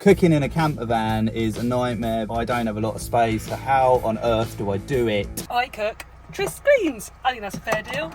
Cooking in a camper van is a nightmare. I don't have a lot of space, so how on earth do I do it? I cook. Trist cleans. I think that's a fair deal.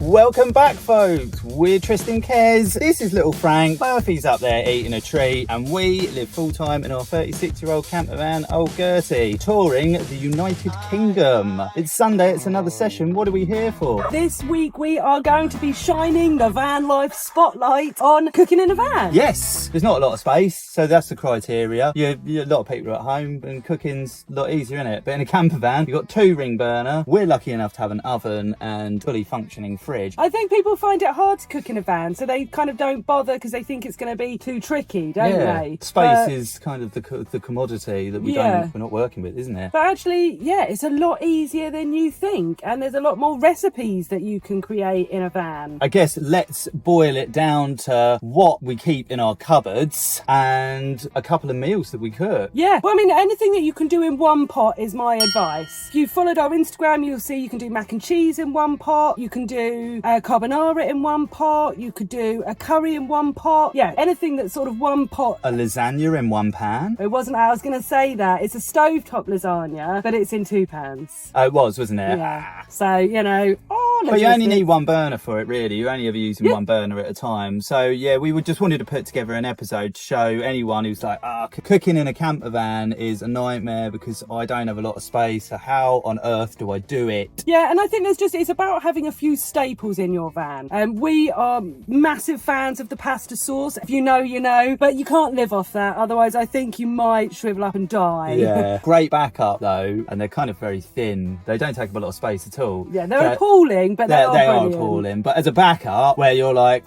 Welcome back, folks. We're Trist and Kez. This is little Frank. Murphy's up there eating a treat, and we live full-time in our 36-year-old camper van, Old Gertie, touring the United Kingdom. It's Sunday, it's another session. What are we here for? This week we are going to be shining the van life spotlight on cooking in a van. Yes, there's not a lot of space, so that's the criteria. A lot of people are at home, and cooking's a lot easier, isn't it? But in a camper van, you've got 2 ring burner. We're lucky enough to have an oven and fully functioning fridge. I think people find it hard to cook in a van, so they kind of don't bother because they think it's going to be too tricky, don't they? Space is kind of the commodity that we're not working with, isn't it? But actually, yeah, it's a lot easier than you think, and there's a lot more recipes that you can create in a van. I guess let's boil it down to what we keep in our cupboards and a couple of meals that we cook. Yeah, well, I mean, anything that you can do in one pot is my advice. If you followed our Instagram, you'll see you can do mac and cheese in one pot, you can do carbonara in one pot, you could do a curry in one pot. Yeah, anything that's sort of one pot. A lasagna in one pan. It wasn't, I was going to say that. It's a stovetop lasagna, but it's in 2 pans. Oh, it was, wasn't it? Yeah. So, you know, but you only need one burner for it, really. You're only ever using one burner at a time. So, yeah, we just wanted to put together an episode to show anyone who's like, cooking in a camper van is a nightmare because I don't have a lot of space. So how on earth do I do it? Yeah, and I think it's about having a few staples in your van. We are massive fans of the pasta sauce. If you know, you know, but you can't live off that. Otherwise, I think you might shrivel up and die. Yeah, great backup though, and they're kind of very thin. They don't take up a lot of space at all. Yeah, they're appalling, but they are appalling. But as a backup, where you're like,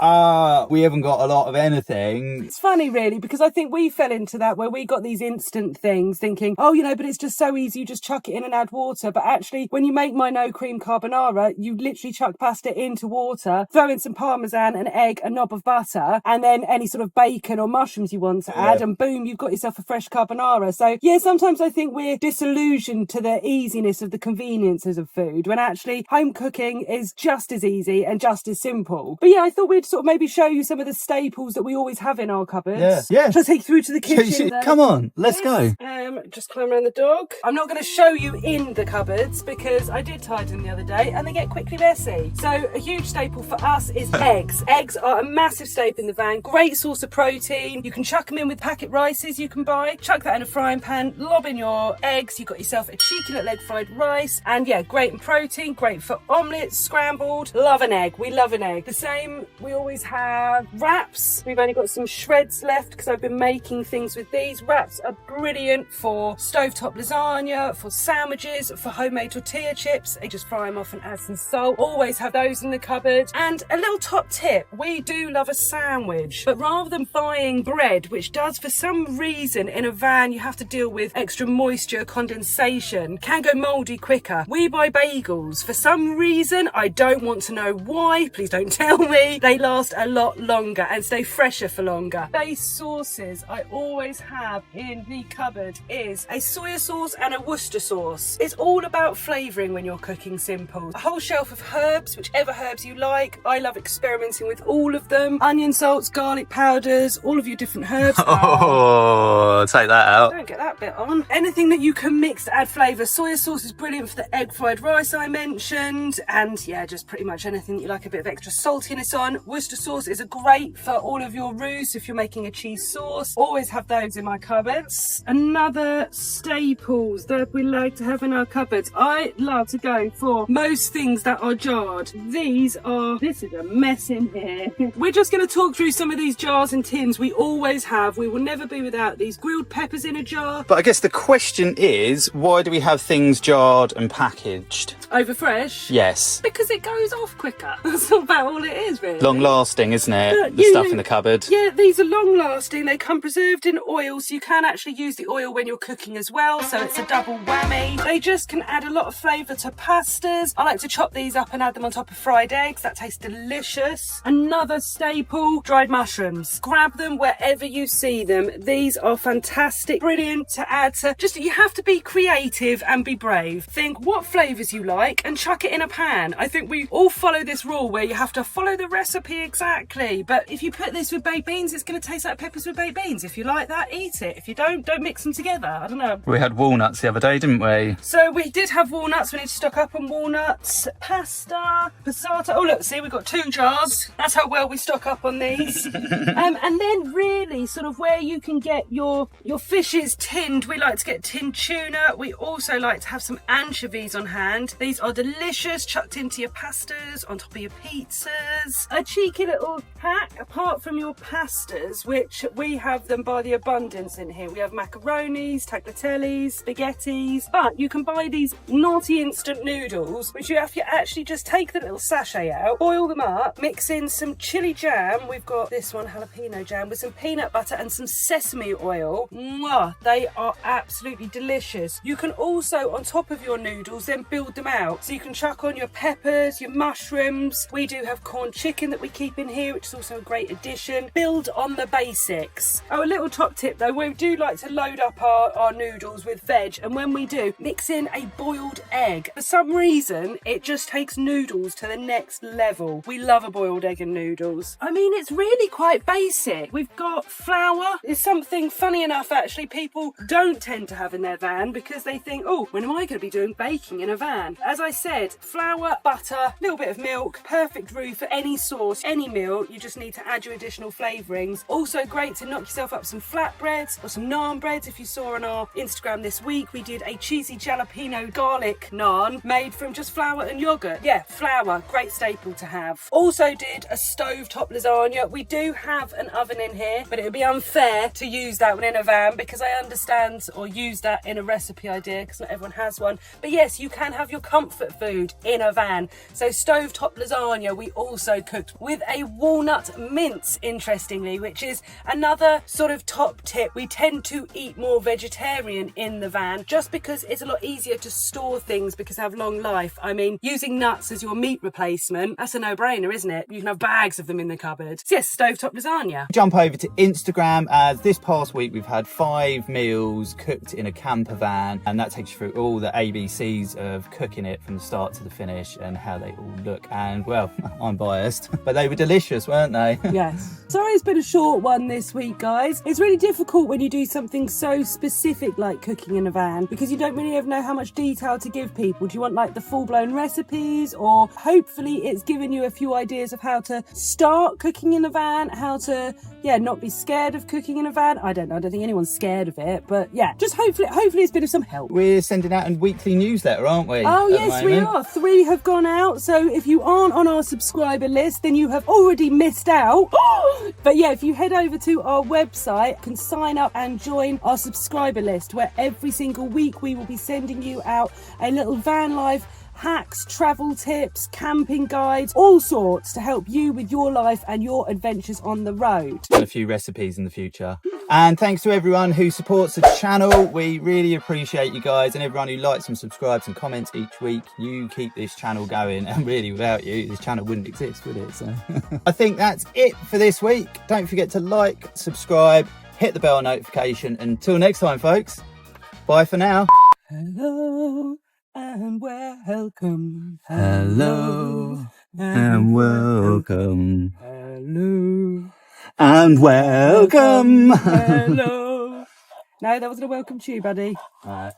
we haven't got a lot of anything. It's funny, really, because I think we fell into that where we got these instant things, thinking, but it's just so easy. You just chuck it in and add water. But actually, when you make my no cream carbonara, you literally chuck pasta into water, throw in some parmesan, an egg, a knob of butter, and then any sort of bacon or mushrooms you want to add, and boom, you've got yourself a fresh carbonara. So yeah, sometimes I think we're disillusioned to the easiness of the conveniences of food, when actually home cooking is just as easy and just as simple. But yeah, I thought we'd sort of maybe show you some of the staples that we always have in our cupboards. Yeah. Shall I take you through to the kitchen? Come on, let's go. Just climb around the dog. I'm not going to show you in the cupboards because I did tidy them the other day and they get quickly messy. So a huge staple for us is eggs. Eggs are a massive staple in the van. Great source of protein. You can chuck them in with packet rices you can buy. Chuck that in a frying pan, lob in your eggs. You've got yourself a cheeky little egg fried rice. And yeah, great in protein, great for omelettes, scrambled. Love an egg. We love an egg. The same, we always have wraps. We've only got some shreds left because I've been making things with these. Wraps are brilliant for stovetop lasagna, for sandwiches, for homemade tortilla chips. They just fry them off and add some salt. Always have those in the cupboard. And a little top tip, we do love a sandwich, but rather than buying bread, which does for some reason in a van you have to deal with extra moisture, condensation, can go mouldy quicker, we buy bagels. For some reason, I don't want to know why, please don't tell me, they last a lot longer and stay fresher for longer. Base sauces I always have in the cupboard is a soya sauce and a Worcester sauce. It's all about flavouring when you're cooking simple. A whole shelf of herbs, whichever herbs you like. I love experimenting with all of them. Onion salts, garlic powders, all of your different herbs. Oh, take that out. Don't get that bit on. Anything that you can mix to add flavour. Soya sauce is brilliant for the egg fried rice I mentioned. And yeah, just pretty much anything that you like a bit of extra saltiness on. Worcester sauce is great for all of your roux if you're making a cheese sauce. Always have those in my cupboards. Another staples that we like to have in our cupboards. I love to go for most things that are jarred. This is a mess in here. We're just going to talk through some of these jars and tins we always have. We will never be without these. Grilled peppers in a jar. But I guess the question is, why do we have things jarred and packaged? Over fresh? Yes. Because it goes off quicker. That's about all it is, really. Long lasting, isn't it? But, the stuff in the cupboard. Yeah, these are long lasting. They come preserved in oil, so you can actually use the oil when when you're cooking as well, so it's a double whammy. They just can add a lot of flavour to pastas. I like to chop these up and add them on top of fried eggs. That tastes delicious. Another staple, dried mushrooms. Grab them wherever you see them. These are fantastic, brilliant to add to. Just, you have to be creative and be brave. Think what flavours you like and chuck it in a pan. I think we all follow this rule where you have to follow the recipe exactly. But if you put this with baked beans, it's going to taste like peppers with baked beans. If you like that, eat it. If you don't mix them together. I don't know. We had walnuts the other day, didn't we? So we did have walnuts. We need to stock up on walnuts. Pasta, passata. Oh look, see, we've got 2 jars. That's how well we stock up on these. And then really sort of where you can get your fishes tinned. We like to get tinned tuna. We also like to have some anchovies on hand. These are delicious, chucked into your pastas, on top of your pizzas. A cheeky little pack, apart from your pastas, which we have them by the abundance in here. We have macaronis, tagliatelles, spaghettis, but you can buy these naughty instant noodles, which you have to actually just take the little sachet out, boil them up, mix in some chili jam. We've got this one, jalapeno jam, with some peanut butter and some sesame oil. Mwah, they are absolutely delicious. You can also, on top of your noodles, then build them out. So you can chuck on your peppers, your mushrooms. We do have corn chicken that we keep in here, which is also a great addition. Build on the basics. Oh, a little top tip though, we do like to load up our noodles with veg, and when we do, mix in a boiled egg. For some reason, it just takes noodles to the next level. We love a boiled egg and noodles. I mean, it's really quite basic. We've got flour. It's something, funny enough, actually, people don't tend to have in their van because they think, oh, when am I going to be doing baking in a van? As I said, flour, butter, a little bit of milk, perfect roux for any sauce, any meal. You just need to add your additional flavourings. Also great to knock yourself up some flatbreads or some naan breads. If you saw on our Instagram this week, we did a cheesy jalapeno garlic naan made from just flour and yogurt. Yeah, flour, great staple to have. Also did a stovetop lasagna. We do have an oven in here, but it would be unfair to use that one in a van because I understand, or use that in a recipe idea because not everyone has one. But yes, you can have your comfort food in a van. So stovetop lasagna we also cooked with a walnut mince, interestingly, which is another sort of top tip. We tend to eat more vegetarian in the van just because it's a lot easier to store things because they have long life. I mean, using nuts as your meat replacement, that's a no-brainer, isn't it? You can have bags of them in the cupboard. So yes, stovetop lasagna. Jump over to Instagram, as this past week we've had 5 meals cooked in a camper van, and that takes you through all the ABCs of cooking it from the start to the finish and how they all look. And well, I'm biased, but they were delicious, weren't they? Yes. Sorry it's been a short one this week, guys. It's really difficult when you do something so specific like cooking in a van because you don't really ever know how much detail to give people. Do you want like the full-blown recipes, or hopefully it's given you a few ideas of how to start cooking in a van, how to not be scared of cooking in a van. I don't know, I don't think anyone's scared of it, but yeah, just hopefully it's been of some help. We're sending out a weekly newsletter, aren't we? Oh yes, we are. 3 have gone out, so if you aren't on our subscriber list then you have already missed out. But yeah, if you head over to our website, you can sign up and join our subscriber list, where every single week we will be sending you out a little van life hacks, travel tips, camping guides, all sorts to help you with your life and your adventures on the road. And a few recipes in the future. And thanks to everyone who supports the channel. We really appreciate you guys, and everyone who likes and subscribes and comments each week. You keep this channel going, and really without you this channel wouldn't exist, would it? So I think that's it for this week. Don't forget to like, subscribe, hit the bell notification. Until next time, folks, bye for now. Hello and welcome. Hello and welcome. Hello And welcome. Hello. No, that wasn't a welcome to you, buddy. All right.